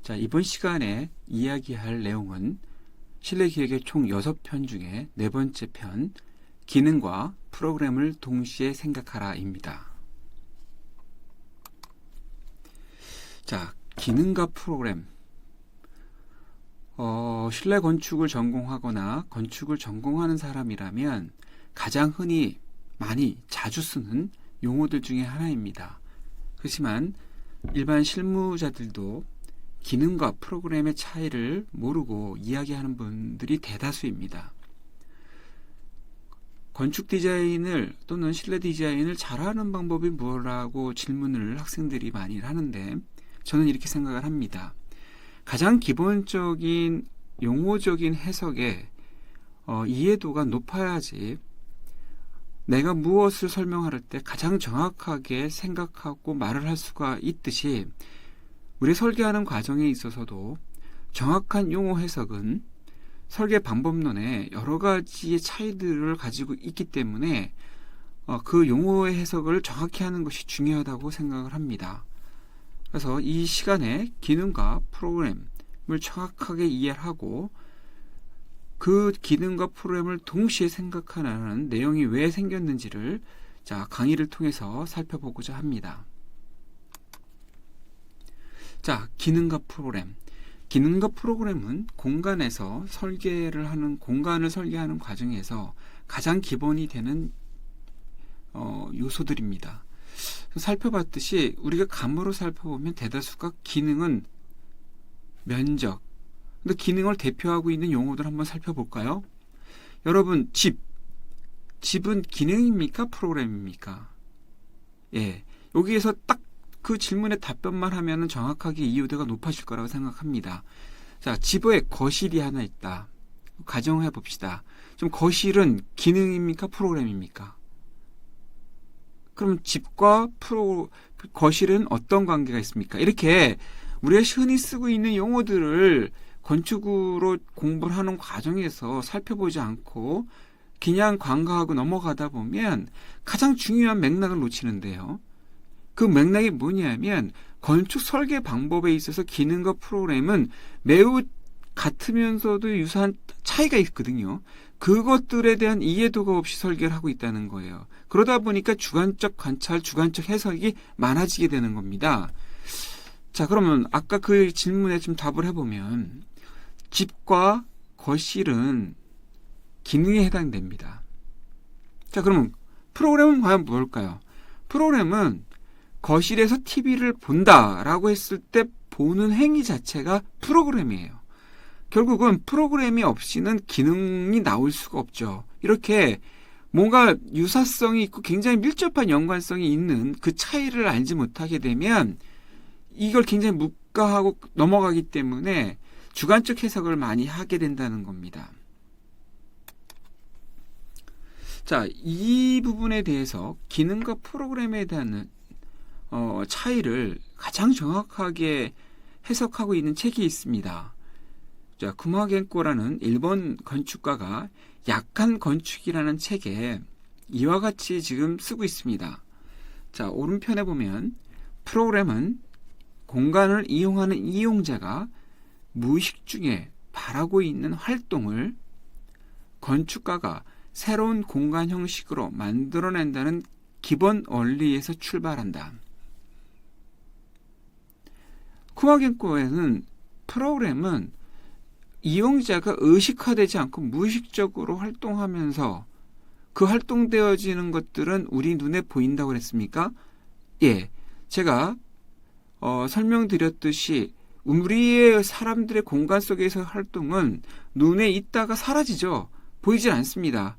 자, 이번 시간에 이야기할 내용은 실내기획의 총 6편 중에 네 번째 편, 기능과 프로그램을 동시에 생각하라입니다. 자, 기능과 프로그램. 실내 건축을 전공하거나 건축을 전공하는 사람이라면 가장 흔히 많이 자주 쓰는 용어들 중에 하나입니다. 그렇지만 일반 실무자들도 기능과 프로그램의 차이를 모르고 이야기하는 분들이 대다수입니다. 건축 디자인을 또는 실내 디자인을 잘하는 방법이 뭐라고 질문을 학생들이 많이 하는데 저는 이렇게 생각을 합니다. 가장 기본적인 용어적인 해석에 이해도가 높아야지 내가 무엇을 설명할 때 가장 정확하게 생각하고 말을 할 수가 있듯이 우리 설계하는 과정에 있어서도 정확한 용어 해석은 설계 방법론에 여러 가지의 차이들을 가지고 있기 때문에 그 용어의 해석을 정확히 하는 것이 중요하다고 생각을 합니다. 그래서 이 시간에 기능과 프로그램을 정확하게 이해하고 그 기능과 프로그램을 동시에 생각하는 내용이 왜 생겼는지를 강의를 통해서 살펴보고자 합니다. 자, 기능과 프로그램. 기능과 프로그램은 공간에서 공간을 설계하는 과정에서 가장 기본이 되는 요소들입니다. 살펴봤듯이 우리가 감으로 살펴보면 대다수가 기능은 면적, 근데 기능을 대표하고 있는 용어들 한번 살펴볼까요? 여러분, 집은 기능입니까? 프로그램입니까? 예, 여기에서 딱 그 질문에 답변만 하면 정확하게 이해도가 높아질 거라고 생각합니다. 자, 집에 거실이 하나 있다. 가정해 봅시다. 좀 거실은 기능입니까? 프로그램입니까? 그럼 집과 거실은 어떤 관계가 있습니까? 이렇게 우리가 흔히 쓰고 있는 용어들을 건축으로 공부를 하는 과정에서 살펴보지 않고 그냥 관과하고 넘어가다 보면 가장 중요한 맥락을 놓치는데요. 그 맥락이 뭐냐면 건축 설계 방법에 있어서 기능과 프로그램은 매우 같으면서도 유사한 차이가 있거든요. 그것들에 대한 이해도가 없이 설계를 하고 있다는 거예요. 그러다 보니까 주관적 관찰, 주관적 해석이 많아지게 되는 겁니다. 자, 그러면 아까 그 질문에 좀 답을 해보면 집과 거실은 기능에 해당됩니다. 자, 그러면 프로그램은 과연 뭘까요? 프로그램은 거실에서 TV를 본다라고 했을 때 보는 행위 자체가 프로그램이에요. 결국은 프로그램이 없이는 기능이 나올 수가 없죠. 이렇게 뭔가 유사성이 있고 굉장히 밀접한 연관성이 있는 그 차이를 알지 못하게 되면 이걸 굉장히 묵과하고 넘어가기 때문에 주관적 해석을 많이 하게 된다는 겁니다. 자, 이 부분에 대해서 기능과 프로그램에 대한 차이를 가장 정확하게 해석하고 있는 책이 있습니다. 자, 쿠마겐코라는 일본 건축가가 약한 건축이라는 책에 이와 같이 지금 쓰고 있습니다. 자, 오른편에 보면 프로그램은 공간을 이용하는 이용자가 무의식 중에 바라고 있는 활동을 건축가가 새로운 공간 형식으로 만들어낸다는 기본 원리에서 출발한다. 쿠마겐코에는 프로그램은 이용자가 의식화되지 않고 무의식적으로 활동하면서 그 활동되어지는 것들은 우리 눈에 보인다고 그랬습니까? 예, 제가 설명드렸듯이 우리의 사람들의 공간 속에서 활동은 눈에 있다가 사라지죠. 보이질 않습니다.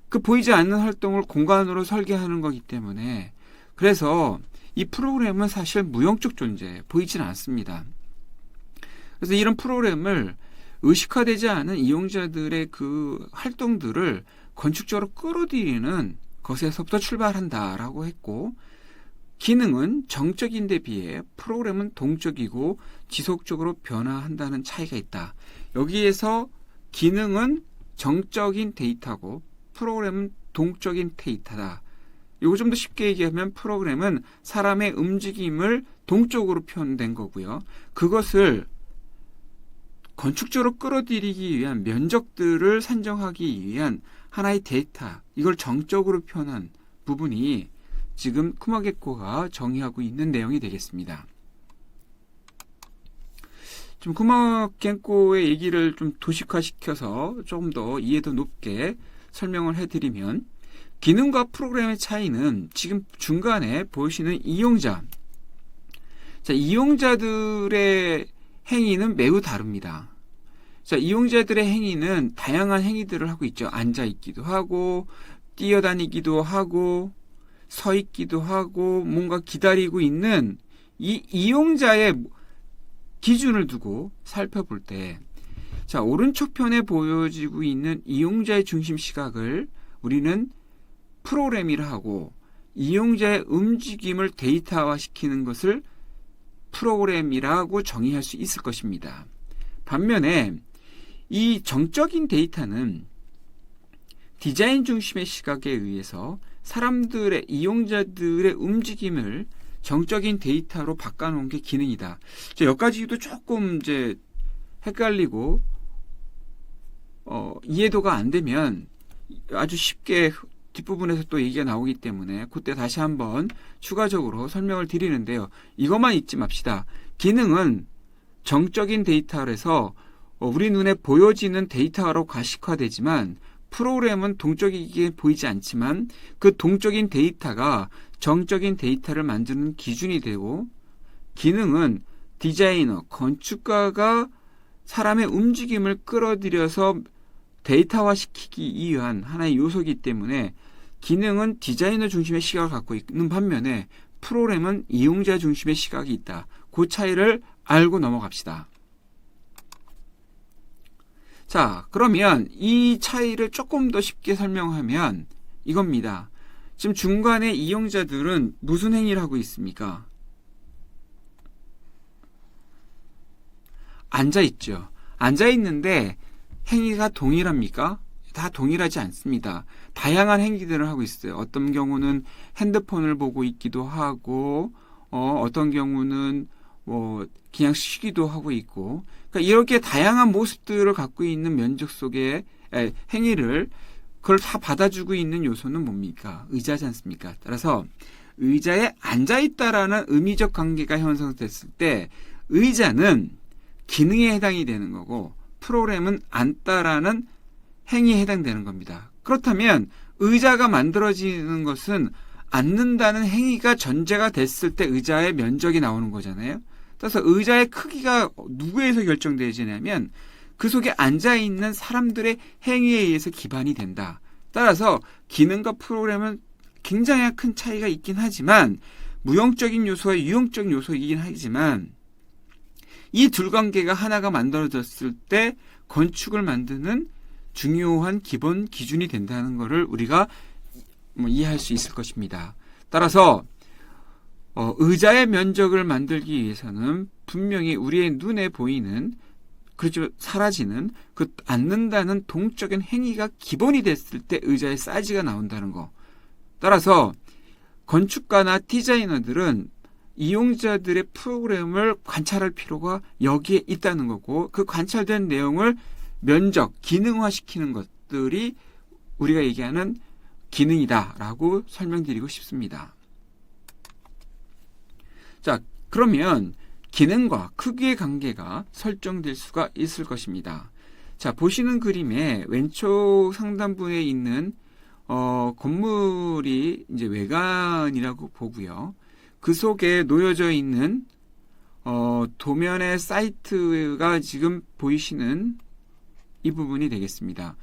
그 보이지 않는 활동을 공간으로 설계하는 거기 때문에 그래서 이 프로그램은 사실 무형적 존재예요. 보이지는 않습니다. 그래서 이런 프로그램을 의식화되지 않은 이용자들의 그 활동들을 건축적으로 끌어들이는 것에서부터 출발한다라고 했고 기능은 정적인 데 비해 프로그램은 동적이고 지속적으로 변화한다는 차이가 있다. 여기에서 기능은 정적인 데이터고 프로그램은 동적인 데이터다. 이거 좀 더 쉽게 얘기하면 프로그램은 사람의 움직임을 동적으로 표현된 거고요. 그것을 건축적으로 끌어들이기 위한 면적들을 산정하기 위한 하나의 데이터, 이걸 정적으로 표현한 부분이 지금 쿠마게코가 정의하고 있는 내용이 되겠습니다. 좀 쿠마게코의 얘기를 좀 도식화시켜서 조금 더 이해도 높게 설명을 해드리면, 기능과 프로그램의 차이는 지금 중간에 보시는 이용자, 자, 이용자들의 행위는 매우 다릅니다. 자, 이용자들의 행위는 다양한 행위들을 하고 있죠. 앉아 있기도 하고, 뛰어다니기도 하고, 서 있기도 하고, 뭔가 기다리고 있는 이 이용자의 기준을 두고 살펴볼 때, 자, 오른쪽 편에 보여지고 있는 이용자의 중심 시각을 우리는 프로그램이라 하고, 이용자의 움직임을 데이터화 시키는 것을 프로그램이라고 정의할 수 있을 것입니다. 반면에 이 정적인 데이터는 디자인 중심의 시각에 의해서 사람들의, 이용자들의 움직임을 정적인 데이터로 바꿔놓은 게 기능이다. 여기까지도 조금 이제 헷갈리고 이해도가 안 되면 아주 쉽게 뒷부분에서 또 얘기가 나오기 때문에 그때 다시 한번 추가적으로 설명을 드리는데요. 이것만 잊지 맙시다. 기능은 정적인 데이터에서 우리 눈에 보여지는 데이터로 가식화되지만, 프로그램은 동적이게 보이지 않지만 그 동적인 데이터가 정적인 데이터를 만드는 기준이 되고, 기능은 디자이너, 건축가가 사람의 움직임을 끌어들여서 데이터화시키기 위한 하나의 요소이기 때문에 기능은 디자이너 중심의 시각을 갖고 있는 반면에 프로그램은 이용자 중심의 시각이 있다. 그 차이를 알고 넘어갑시다. 자, 그러면 이 차이를 조금 더 쉽게 설명하면 이겁니다. 지금 중간에 이용자들은 무슨 행위를 하고 있습니까? 앉아있죠. 앉아있는데 행위가 동일합니까? 다 동일하지 않습니다. 다양한 행위들을 하고 있어요. 어떤 경우는 핸드폰을 보고 있기도 하고, 어떤 경우는 그냥 쉬기도 하고 있고, 그러니까 이렇게 다양한 모습들을 갖고 있는 면적 속의 행위를, 그걸 다 받아주고 있는 요소는 뭡니까? 의자지 않습니까? 따라서 의자에 앉아있다라는 의미적 관계가 형성됐을 때 의자는 기능에 해당이 되는 거고, 프로그램은 앉다라는 행위에 해당되는 겁니다. 그렇다면 의자가 만들어지는 것은 앉는다는 행위가 전제가 됐을 때 의자의 면적이 나오는 거잖아요. 따라서 의자의 크기가 누구에서 결정되지냐면 그 속에 앉아있는 사람들의 행위에 의해서 기반이 된다. 따라서 기능과 프로그램은 굉장히 큰 차이가 있긴 하지만, 무형적인 요소와 유형적인 요소이긴 하지만, 이 둘 관계가 하나가 만들어졌을 때 건축을 만드는 중요한 기본 기준이 된다는 것을 우리가 이해할 수 있을 것입니다. 따라서 의자의 면적을 만들기 위해서는 분명히 우리의 눈에 보이는, 그렇죠, 사라지는 그 앉는다는 동적인 행위가 기본이 됐을 때 의자의 사이즈가 나온다는 거. 따라서 건축가나 디자이너들은 이용자들의 프로그램을 관찰할 필요가 여기에 있다는 거고, 그 관찰된 내용을 면적, 기능화시키는 것들이 우리가 얘기하는 기능이다라고 설명드리고 싶습니다. 자, 그러면 기능과 크기의 관계가 설정될 수가 있을 것입니다. 자, 보시는 그림의 왼쪽 상단부에 있는 건물이 이제 외관이라고 보고요. 그 속에 놓여져 있는 도면의 사이트가 지금 보이시는 이 부분이 되겠습니다.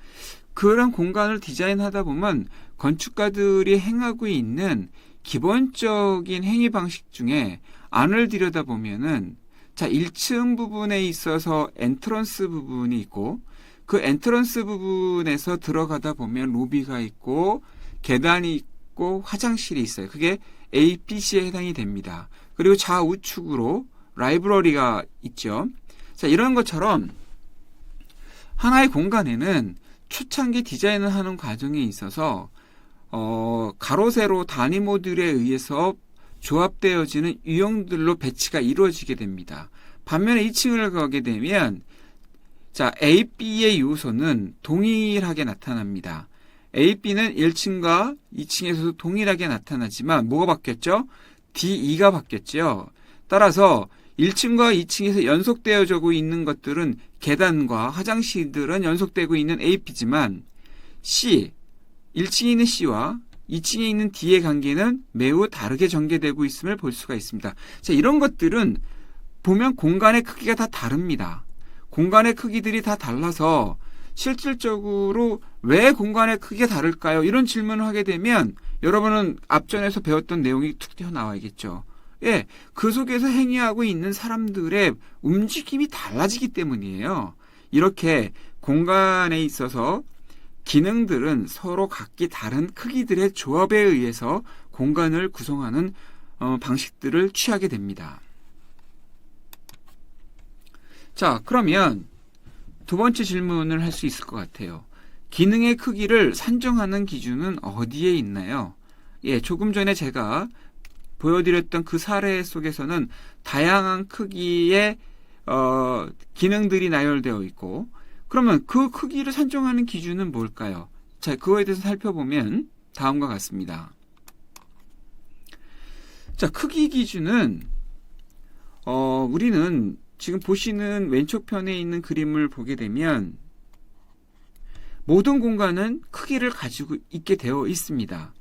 그런 공간을 디자인하다 보면 건축가들이 행하고 있는 기본적인 행위 방식 중에 안을 들여다보면은, 자, 1층 부분에 있어서 엔트런스 부분이 있고, 그 엔트런스 부분에서 들어가다 보면 로비가 있고 계단이 있고 화장실이 있어요. 그게 A, B, C에 해당이 됩니다. 그리고 좌우측으로 라이브러리가 있죠. 자, 이런 것처럼 하나의 공간에는 초창기 디자인을 하는 과정에 있어서 가로 세로 단위모들에 의해서 조합되어지는 유형들로 배치가 이루어지게 됩니다. 반면에 2층을 가게 되면 자, A, B의 요소는 동일하게 나타납니다. A, B는 1층과 2층에서도 동일하게 나타나지만 뭐가 바뀌었죠? D, E가 바뀌었죠. 따라서 1층과 2층에서 연속되어져 있는 것들은 계단과 화장실들은 연속되고 있는 A, B지만 C, 1층에 있는 C와 2층에 있는 D의 관계는 매우 다르게 전개되고 있음을 볼 수가 있습니다. 자, 이런 것들은 보면 공간의 크기가 다 다릅니다. 공간의 크기들이 다 달라서 실질적으로 왜 공간의 크기가 다를까요? 이런 질문을 하게 되면 여러분은 앞전에서 배웠던 내용이 툭 튀어나와야겠죠. 예, 그 속에서 행위하고 있는 사람들의 움직임이 달라지기 때문이에요. 이렇게 공간에 있어서 기능들은 서로 각기 다른 크기들의 조합에 의해서 공간을 구성하는 방식들을 취하게 됩니다. 자, 그러면 두 번째 질문을 할 수 있을 것 같아요. 기능의 크기를 산정하는 기준은 어디에 있나요? 예, 조금 전에 제가 보여드렸던 그 사례 속에서는 다양한 크기의 기능들이 나열되어 있고, 그러면 그 크기를 산정하는 기준은 뭘까요? 자, 그거에 대해서 살펴보면 다음과 같습니다. 자, 크기 기준은 우리는 지금 보시는 왼쪽 편에 있는 그림을 보게 되면 모든 공간은 크기를 가지고 있게 되어 있습니다.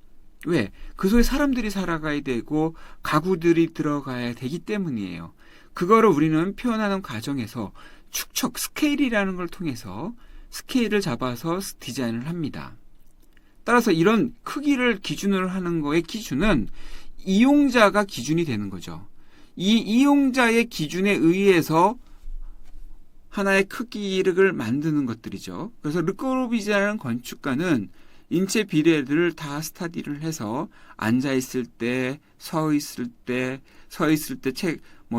왜? 그 속에 사람들이 살아가야 되고 가구들이 들어가야 되기 때문이에요. 그거를 우리는 표현하는 과정에서 축척, 스케일이라는 걸 통해서 스케일을 잡아서 디자인을 합니다. 따라서 이런 크기를 기준으로 하는 거의 기준은 이용자가 기준이 되는 거죠. 이 이용자의 기준에 의해서 하나의 크기를 만드는 것들이죠. 그래서 르꼬르비제라는 건축가는 인체 비례들을 다 스터디를 해서 앉아있을 때, 서 있을 때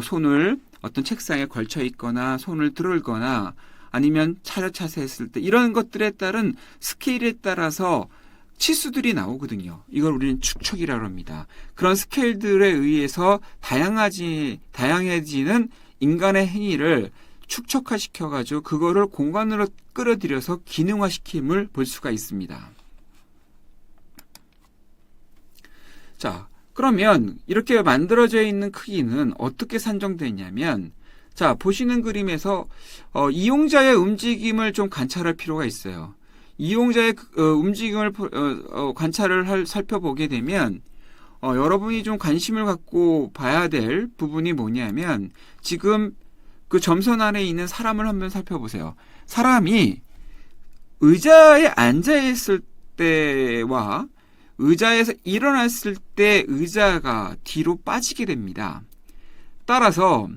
손을 어떤 책상에 걸쳐 있거나 손을 들거나 아니면 차렷차세 했을 때 이런 것들에 따른 스케일에 따라서 치수들이 나오거든요. 이걸 우리는 축척이라고 합니다. 그런 스케일들에 의해서 다양해지는 인간의 행위를 축척화시켜가지고 그거를 공간으로 끌어들여서 기능화시킴을 볼 수가 있습니다. 자, 그러면 이렇게 만들어져 있는 크기는 어떻게 산정되냐면, 자, 보시는 그림에서 이용자의 움직임을 좀 관찰할 필요가 있어요. 이용자의 움직임을 살펴보게 되면 여러분이 좀 관심을 갖고 봐야 될 부분이 뭐냐면, 지금 그 점선 안에 있는 사람을 한번 살펴보세요. 사람이 의자에 앉아있을 때와 의자에서 일어났을 때 의자가 뒤로 빠지게 됩니다. 따라서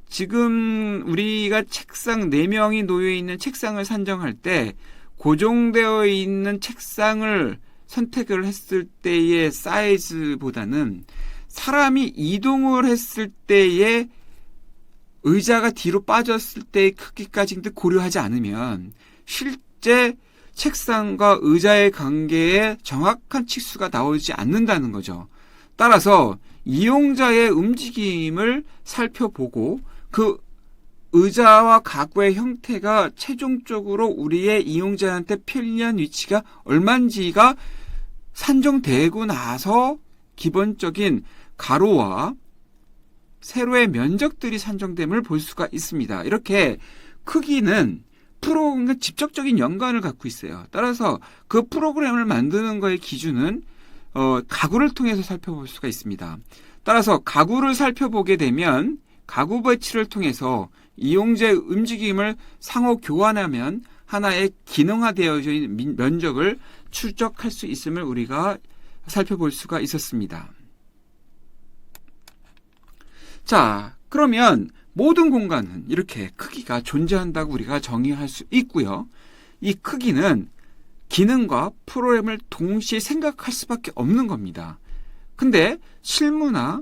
지금 우리가 책상 4명이 놓여있는 책상을 산정할 때 고정되어 있는 책상을 선택을 했을 때의 사이즈보다는 사람이 이동을 했을 때의 의자가 뒤로 빠졌을 때의 크기까지 고려하지 않으면 실제 책상과 의자의 관계에 정확한 치수가 나오지 않는다는 거죠. 따라서 이용자의 움직임을 살펴보고 그 의자와 가구의 형태가 최종적으로 우리의 이용자한테 편리한 위치가 얼마인지가 산정되고 나서 기본적인 가로와 세로의 면적들이 산정됨을 볼 수가 있습니다. 이렇게 크기는 프로그램과 직접적인 연관을 갖고 있어요. 따라서 그 프로그램을 만드는 거의 기준은 가구를 통해서 살펴볼 수가 있습니다. 따라서 가구를 살펴보게 되면 가구 배치를 통해서 이용자의 움직임을 상호 교환하면 하나의 기능화되어져 있는 면적을 추적할 수 있음을 우리가 살펴볼 수가 있었습니다. 자, 그러면 모든 공간은 이렇게 크기가 존재한다고 우리가 정의할 수 있고요. 이 크기는 기능과 프로그램을 동시에 생각할 수밖에 없는 겁니다. 근데 실무나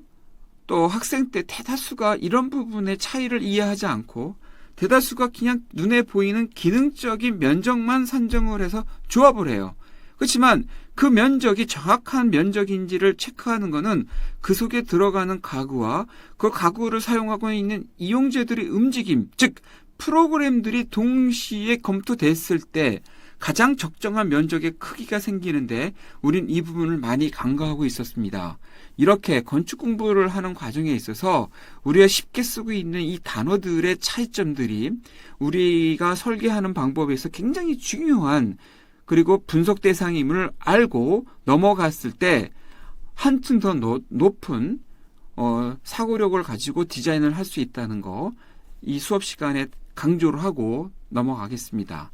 또 학생 때 대다수가 이런 부분의 차이를 이해하지 않고 대다수가 그냥 눈에 보이는 기능적인 면적만 산정을 해서 조합을 해요. 그렇지만 그 면적이 정확한 면적인지를 체크하는 것은 그 속에 들어가는 가구와 그 가구를 사용하고 있는 이용자들의 움직임, 즉 프로그램들이 동시에 검토됐을 때 가장 적정한 면적의 크기가 생기는데 우린 이 부분을 많이 간과하고 있었습니다. 이렇게 건축 공부를 하는 과정에 있어서 우리가 쉽게 쓰고 있는 이 단어들의 차이점들이 우리가 설계하는 방법에서 굉장히 중요한 그리고 분석 대상임을 알고 넘어갔을 때 한층 더 높은 사고력을 가지고 디자인을 할 수 있다는 거 이 수업 시간에 강조를 하고 넘어가겠습니다.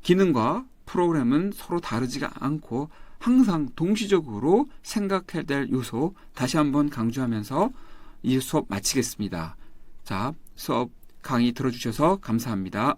기능과 프로그램은 서로 다르지가 않고 항상 동시적으로 생각해야 될 요소 다시 한번 강조하면서 이 수업 마치겠습니다. 자, 수업 강의 들어주셔서 감사합니다.